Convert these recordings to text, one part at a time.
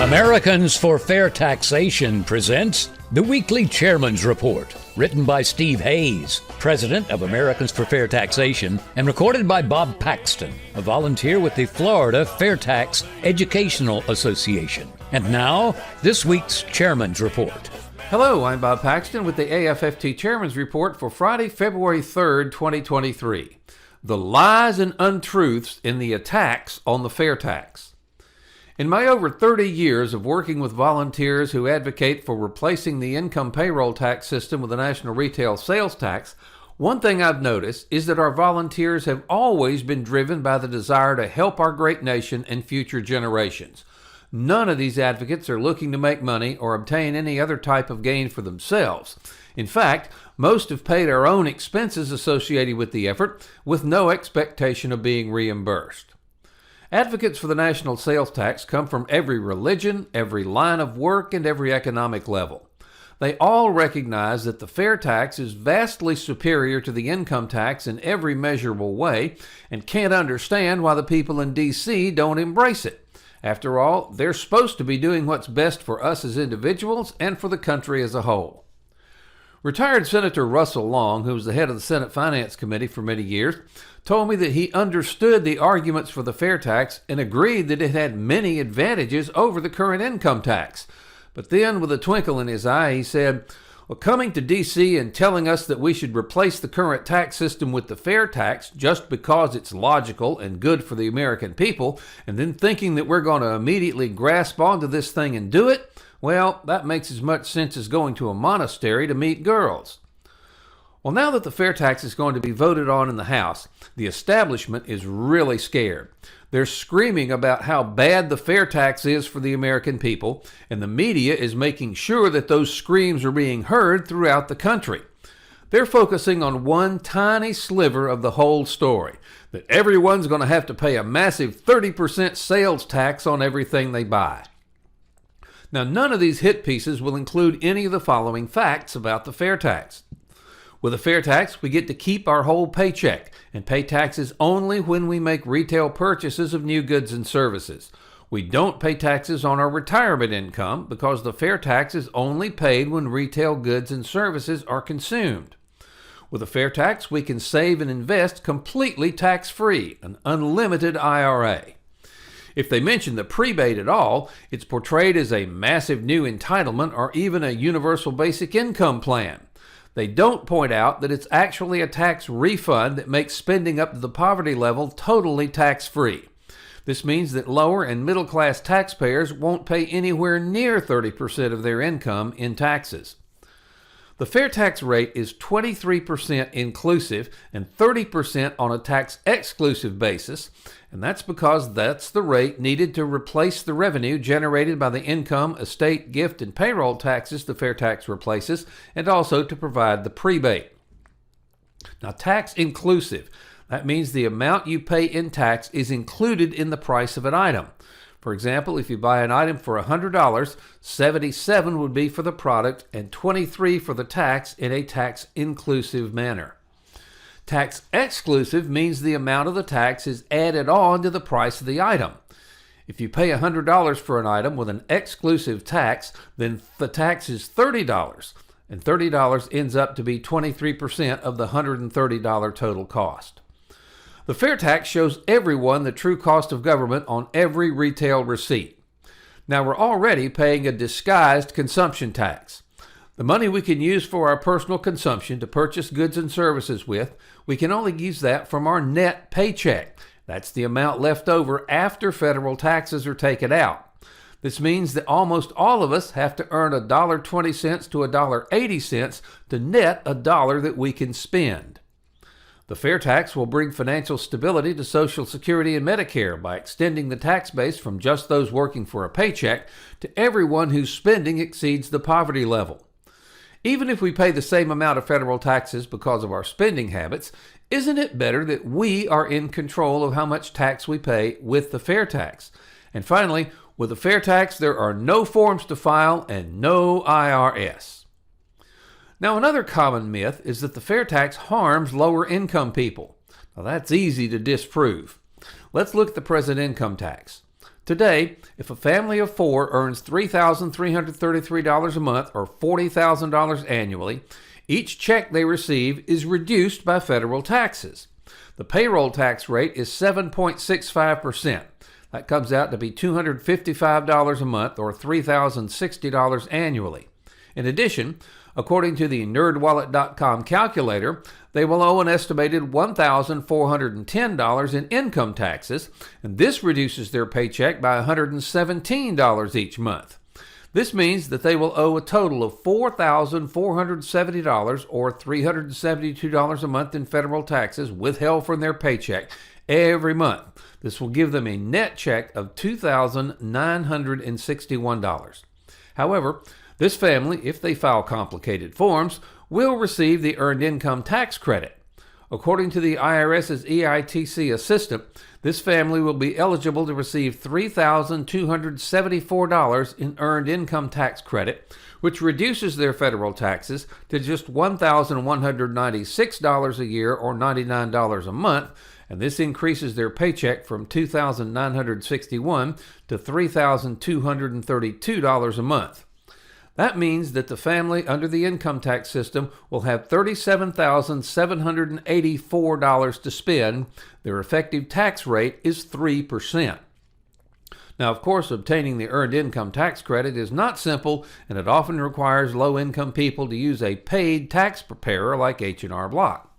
Americans for Fair Taxation presents the Weekly Chairman's Report, written by Steve Hayes, president of Americans for Fair Taxation, and recorded by Bob Paxton, a volunteer with the Florida FAIRtax Educational Association. And now, this week's Chairman's Report. Hello, I'm Bob Paxton with the AFFT Chairman's Report for Friday, February 3rd, 2023. The lies and untruths in the attacks on the FAIRtax. In my over 30 years of working with volunteers who advocate for replacing the income payroll tax system with a national retail sales tax, one thing I've noticed is that our volunteers have always been driven by the desire to help our great nation and future generations. None of these advocates are looking to make money or obtain any other type of gain for themselves. In fact, most have paid our own expenses associated with the effort with no expectation of being reimbursed. Advocates for the national sales tax come from every religion, every line of work, and every economic level. They all recognize that the fair tax is vastly superior to the income tax in every measurable way and can't understand why the people in D.C. don't embrace it. After all, they're supposed to be doing what's best for us as individuals and for the country as a whole. Retired Senator Russell Long, who was the head of the Senate Finance Committee for many years, told me that he understood the arguments for the fair tax and agreed that it had many advantages over the current income tax. But then, with a twinkle in his eye, he said, "Well, coming to D.C. and telling us that we should replace the current tax system with the fair tax just because it's logical and good for the American people, and then thinking that we're going to immediately grasp onto this thing and do it, well, that makes as much sense as going to a monastery to meet girls." Well, now that the fair tax is going to be voted on in the House, the establishment is really scared. They're screaming about how bad the fair tax is for the American people, and the media is making sure that those screams are being heard throughout the country. They're focusing on one tiny sliver of the whole story, that everyone's going to have to pay a massive 30% sales tax on everything they buy. Now, none of these hit pieces will include any of the following facts about the fair tax. With a fair tax, we get to keep our whole paycheck and pay taxes only when we make retail purchases of new goods and services. We don't pay taxes on our retirement income because the fair tax is only paid when retail goods and services are consumed. With a fair tax, we can save and invest completely tax-free, an unlimited IRA. If they mention the prebate at all, it's portrayed as a massive new entitlement or even a universal basic income plan. They don't point out that it's actually a tax refund that makes spending up to the poverty level totally tax-free. This means that lower and middle-class taxpayers won't pay anywhere near 30% of their income in taxes. The fair tax rate is 23% inclusive and 30% on a tax-exclusive basis, and that's because that's the rate needed to replace the revenue generated by the income, estate, gift, and payroll taxes the fair tax replaces, and also to provide the prebate. Now, tax-inclusive, that means the amount you pay in tax is included in the price of an item. For example, if you buy an item for $100, $77 would be for the product and $23 for the tax in a tax-inclusive manner. Tax-exclusive means the amount of the tax is added on to the price of the item. If you pay $100 for an item with an exclusive tax, then the tax is $30, and $30 ends up to be 23% of the $130 total cost. The fair tax shows everyone the true cost of government on every retail receipt. Now, we're already paying a disguised consumption tax. The money we can use for our personal consumption to purchase goods and services with, we can only use that from our net paycheck. That's the amount left over after federal taxes are taken out. This means that almost all of us have to earn $1.20 to $1.80 to net a dollar that we can spend. The fair tax will bring financial stability to Social Security and Medicare by extending the tax base from just those working for a paycheck to everyone whose spending exceeds the poverty level. Even if we pay the same amount of federal taxes because of our spending habits, isn't it better that we are in control of how much tax we pay with the fair tax? And finally, with the fair tax, there are no forms to file and no IRS. Now, another common myth is that the fair tax harms lower income people. Now, that's easy to disprove. Let's look at the present income tax. Today, if a family of 4 earns $3,333 a month or $40,000 annually, each check they receive is reduced by federal taxes. The payroll tax rate is 7.65%. That comes out to be $255 a month or $3,060 annually. In addition, according to the NerdWallet.com calculator, they will owe an estimated $1,410 in income taxes, and this reduces their paycheck by $117 each month. This means that they will owe a total of $4,470 or $372 a month in federal taxes withheld from their paycheck every month. This will give them a net check of $2,961. However, this family, if they file complicated forms, will receive the Earned Income Tax Credit. According to the IRS's EITC assistant, this family will be eligible to receive $3,274 in Earned Income Tax Credit, which reduces their federal taxes to just $1,196 a year or $99 a month, and this increases their paycheck from $2,961 to $3,232 a month. That means that the family under the income tax system will have $37,784 to spend. Their effective tax rate is 3%. Now, of course, obtaining the Earned Income Tax Credit is not simple, and it often requires low-income people to use a paid tax preparer like H&R Block.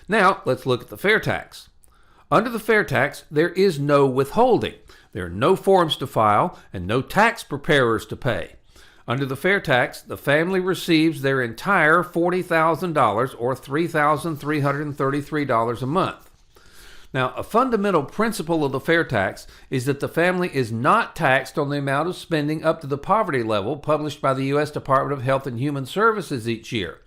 Now, let's look at the FAIRtax. Under the FAIRtax, there is no withholding. There are no forms to file and no tax preparers to pay. Under the FAIRtax, the family receives their entire $40,000 or $3,333 a month. Now, a fundamental principle of the FAIRtax is that the family is not taxed on the amount of spending up to the poverty level published by the U.S. Department of Health and Human Services each year.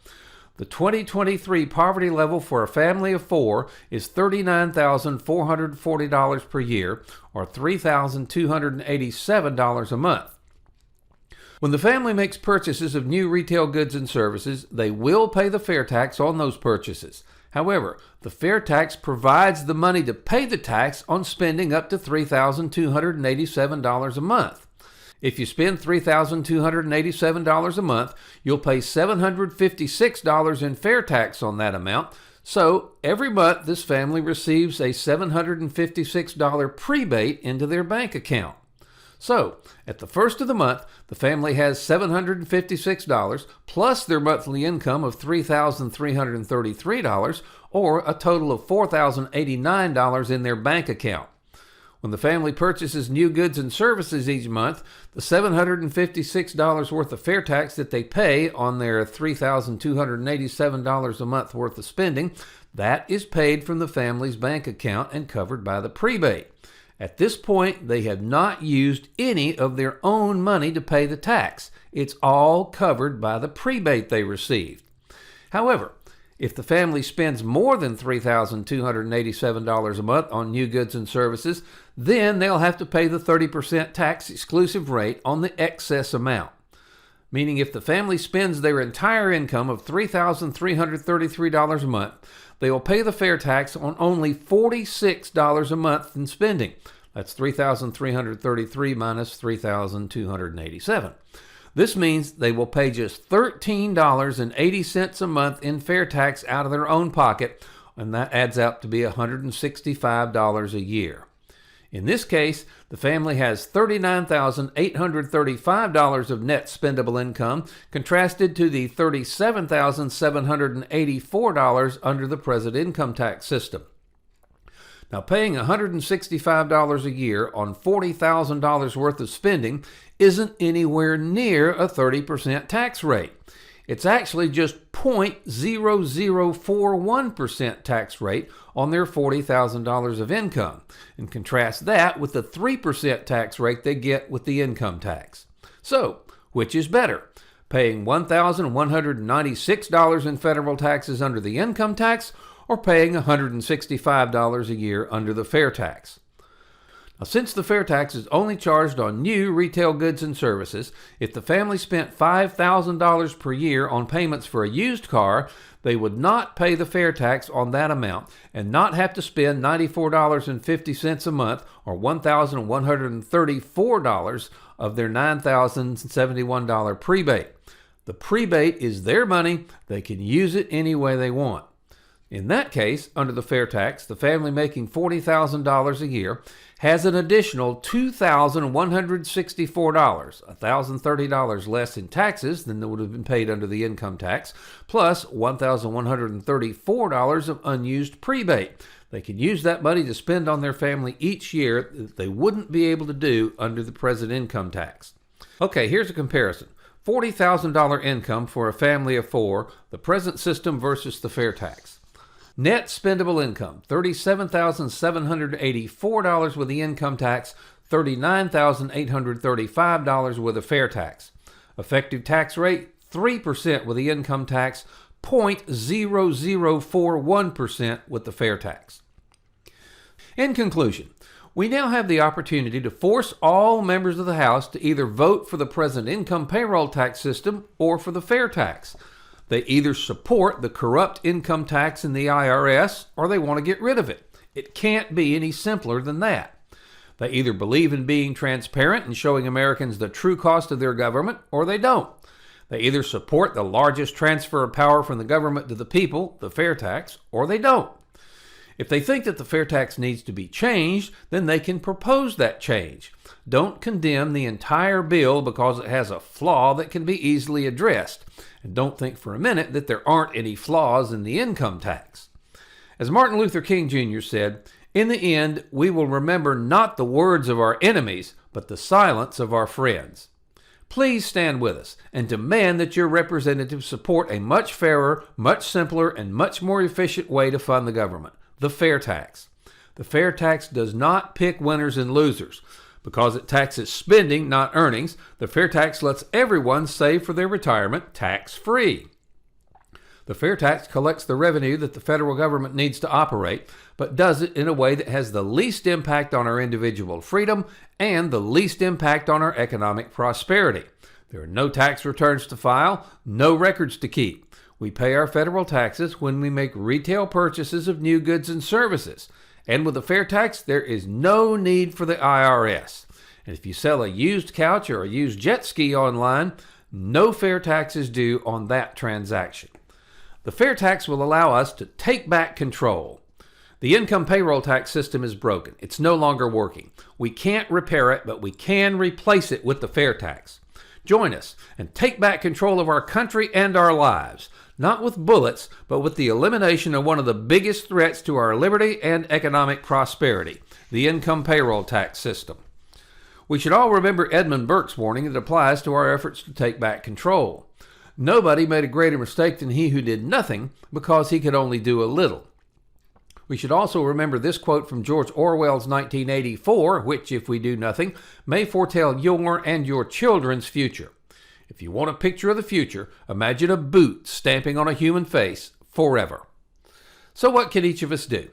The 2023 poverty level for a family of 4 is $39,440 per year or $3,287 a month. When the family makes purchases of new retail goods and services, they will pay the FAIRtax on those purchases. However, the FAIRtax provides the money to pay the tax on spending up to $3,287 a month. If you spend $3,287 a month, you'll pay $756 in FAIRtax on that amount. So every month, this family receives a $756 prebate into their bank account. So, at the first of the month, the family has $756 plus their monthly income of $3,333, or a total of $4,089 in their bank account. When the family purchases new goods and services each month, the $756 worth of FAIRtax that they pay on their $3,287 a month worth of spending, that is paid from the family's bank account and covered by the prebate. At this point, they have not used any of their own money to pay the tax. It's all covered by the prebate they received. However, if the family spends more than $3,287 a month on new goods and services, then they'll have to pay the 30% tax exclusive rate on the excess amount. Meaning if the family spends their entire income of $3,333 a month, they will pay the FAIRtax on only $46 a month in spending. That's $3,333 minus $3,287. This means they will pay just $13.80 a month in FAIRtax out of their own pocket, and that adds up to be $165 a year. In this case, the family has $39,835 of net spendable income, contrasted to the $37,784 under the present income tax system. Now, paying $165 a year on $40,000 worth of spending isn't anywhere near a 30% tax rate. It's actually just 0.0041% tax rate on their $40,000 of income, and contrast that with the 3% tax rate they get with the income tax. So, which is better? Paying $1,196 in federal taxes under the income tax, or paying $165 a year under the FAIRtax? Now, since the fair tax is only charged on new retail goods and services, if the family spent $5,000 per year on payments for a used car, they would not pay the fair tax on that amount and not have to spend $94.50 a month or $1,134 of their $9,071 prebate. The prebate is their money. They can use it any way they want. In that case, under the fair tax, the family making $40,000 a year has an additional $2,164, $1,030 less in taxes than would have been paid under the income tax, plus $1,134 of unused prebate. They can use that money to spend on their family each year that they wouldn't be able to do under the present income tax. Okay, here's a comparison. $40,000 income for a family of four, the present system versus the fair tax. Net spendable income, $37,784 with the income tax, $39,835 with a fair tax. Effective tax rate, 3% with the income tax, 0.0041% with the fair tax. In conclusion, we now have the opportunity to force all members of the House to either vote for the present income payroll tax system or for the fair tax. They either support the corrupt income tax in the IRS or they want to get rid of it. It can't be any simpler than that. They either believe in being transparent and showing Americans the true cost of their government or they don't. They either support the largest transfer of power from the government to the people, the fair tax, or they don't. If they think that the fair tax needs to be changed, then they can propose that change. Don't condemn the entire bill because it has a flaw that can be easily addressed. And don't think for a minute that there aren't any flaws in the income tax. As Martin Luther King Jr. said, "In the end, we will remember not the words of our enemies, but the silence of our friends." Please stand with us and demand that your representatives support a much fairer, much simpler, and much more efficient way to fund the government, the fair tax. The fair tax does not pick winners and losers. Because it taxes spending, not earnings, the fair tax lets everyone save for their retirement tax-free. The fair tax collects the revenue that the federal government needs to operate, but does it in a way that has the least impact on our individual freedom and the least impact on our economic prosperity. There are no tax returns to file, no records to keep. We pay our federal taxes when we make retail purchases of new goods and services. And with the fair tax, there is no need for the IRS. And if you sell a used couch or a used jet ski online, no fair tax is due on that transaction. The fair tax will allow us to take back control. The income payroll tax system is broken. It's no longer working. We can't repair it, but we can replace it with the fair tax. Join us and take back control of our country and our lives. Not with bullets, but with the elimination of one of the biggest threats to our liberty and economic prosperity, the income payroll tax system. We should all remember Edmund Burke's warning that applies to our efforts to take back control. Nobody made a greater mistake than he who did nothing because he could only do a little. We should also remember this quote from George Orwell's 1984, which, if we do nothing, may foretell your and your children's future. If you want a picture of the future, imagine a boot stamping on a human face forever. So what can each of us do?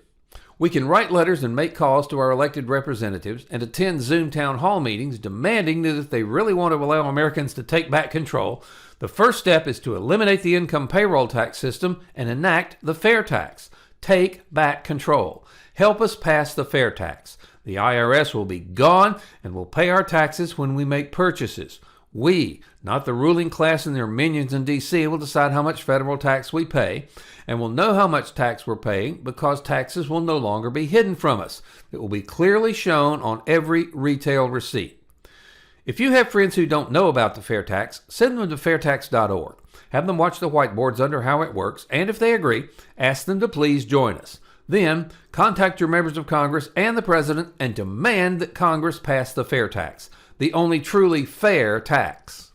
We can write letters and make calls to our elected representatives and attend Zoom town hall meetings demanding that if they really want to allow Americans to take back control, the first step is to eliminate the income payroll tax system and enact the fair tax. Take back control. Help us pass the fair tax. The IRS will be gone and we'll pay our taxes when we make purchases. We, not the ruling class and their minions in D.C., will decide how much federal tax we pay, and we'll know how much tax we're paying because taxes will no longer be hidden from us. It will be clearly shown on every retail receipt. If you have friends who don't know about the fair tax, send them to FAIRtax.org. Have them watch the whiteboards under how it works, and if they agree, ask them to please join us. Then, contact your members of Congress and the President and demand that Congress pass the fair tax. The only truly fair tax.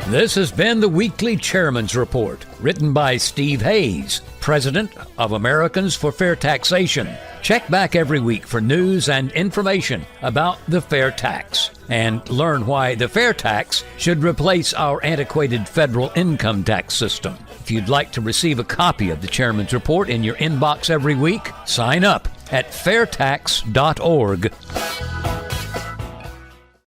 This has been the Weekly Chairman's Report, written by Steve Hayes, President of Americans for Fair Taxation. Check back every week for news and information about the fair tax and learn why the fair tax should replace our antiquated federal income tax system. If you'd like to receive a copy of the Chairman's Report in your inbox every week, sign up at fairtax.org.